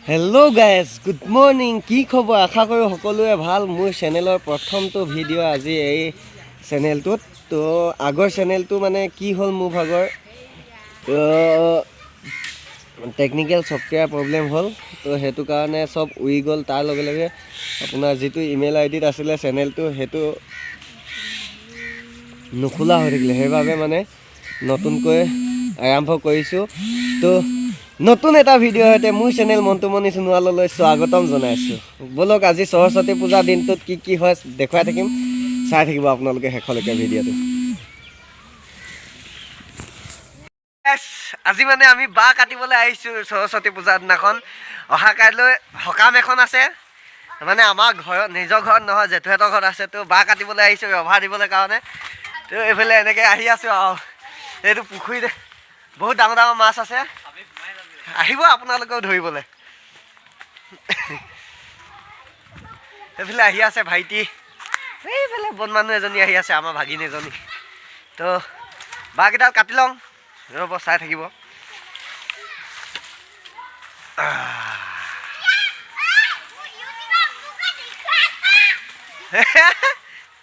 hello' guys good morning কি খবৰ আশা কৰোঁ সকলোৱে ভাল মোৰ চেনেলৰ প্ৰথমটো ভিডিঅ' আজি এই চেনেলটোত তো আগৰ চেনেলটো মানে কি হ'ল মোৰ ভাগৰ টেকনিকেল ছফ্টৱেৰ প্ৰব্লেম হ'ল তো সেইটো কাৰণে চব উৰি গ'ল তাৰ লগে লগে আপোনাৰ যিটো ইমেইল আইডিত আছিলে চেনেলটো সেইটো নোখোলা হৈ থাকিলে সেইবাবে মানে নতুনকৈ আৰম্ভ কৰিছোঁ তো নতুন এটা ভিডিঅ' সৈতে মোৰ চেনেল মন্টুমণি সোণোৱাললৈ স্বাগতম জনাইছোঁ ব'লক আজি সৰস্বতী পূজাৰ দিনটোত কি হয় দেখুৱাই থাকিম চাই থাকিব আপোনালোকে শেষলৈকে ভিডিঅ'টো আজি মানে আমি বাঁহ কাটিবলৈ আহিছোঁ সৰস্বতী পূজাৰ দিনাখন অহা কাইলৈ সকাম এখন আছে মানে আমাৰ ঘৰত নিজৰ ঘৰত নহয় জেঠুহঁতৰ ঘৰত আছে তো বাঁহ কাটিবলৈ আহিছোঁ ৰভা দিবলৈ কাৰণে তো এইফালে এনেকৈ আহি আছোঁ আৰু এইটো পুখুৰীত বহুত ডাঙৰ ডাঙৰ মাছ আছে আহিব আপোনালোকেও ধৰিবলৈ এইফালে আহি আছে ভাইটি এইফালে বন মানুহ এজনী আহি আছে আমাৰ ভাগিন এজনী তো বাঁহকেইডাল কাটি লওঁ ৰ'ব চাই থাকিব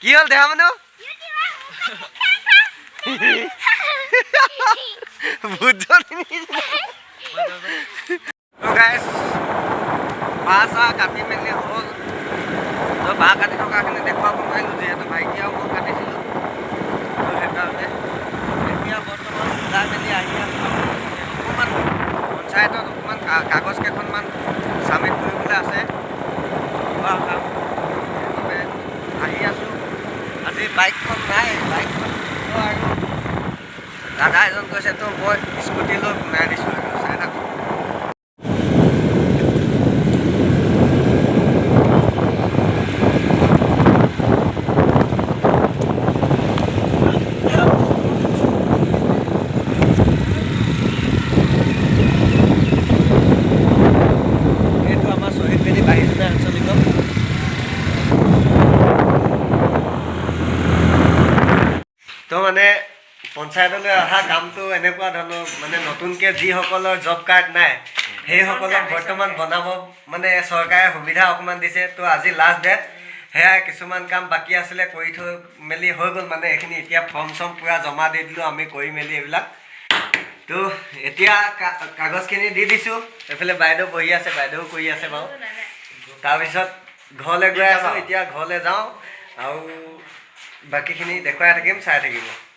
কি হ'ল দেহা মানুহ বাঁহ চাহ কাটি মেলি হ'ল তো বাঁহ কাটি থকাখিনি দেখুৱাব নোৱাৰিলোঁ যিহেতু ভাইটি আৰু মই কাটিছিলোঁ তো সেইকাৰণে এতিয়া বৰ্তমান ওলাই মেলি আহি আছোঁ অকণমান পঞ্চায়তত অকণমান কাগজ কেইখনমান চাবমিট কৰিবলৈ আছে কিবা কাম সেইবাবে আহি আছোঁ আজি বাইকখন নাই বাইকখন আৰু দাদা এজন কৈছে তো মই স্কুটি লৈ বনাই দিছোঁ আৰু চাই থাকোঁ এইটো আমাৰ শ্বহীদ বেদী বাহিৰ আঞ্চলিক তো মানে পঞ্চায়তলৈ অহা কামটো এনেকুৱা ধৰণৰ মানে নতুনকৈ যিসকলৰ জব কাৰ্ড নাই সেইসকলক বৰ্তমান বনাব মানে চৰকাৰে সুবিধা অকণমান দিছে তো আজি লাষ্ট ডেট সেয়া কিছুমান কাম বাকী আছিলে কৰি থৈ মেলি হৈ গ'ল মানে এইখিনি এতিয়া ফৰ্ম চৰ্ম পূৰা জমা দি দিলোঁ আমি কৰি মেলি এইবিলাক তো এতিয়া কাগজখিনি দি দিছোঁ এইফালে বাইদেউ বহি আছে বাইদেউ কৰি আছে বাৰু তাৰপিছত ঘৰলৈ গৈ আছোঁ এতিয়া ঘৰলৈ যাওঁ আৰু বাকীখিনি দেখুৱাই থাকিম চাই থাকিব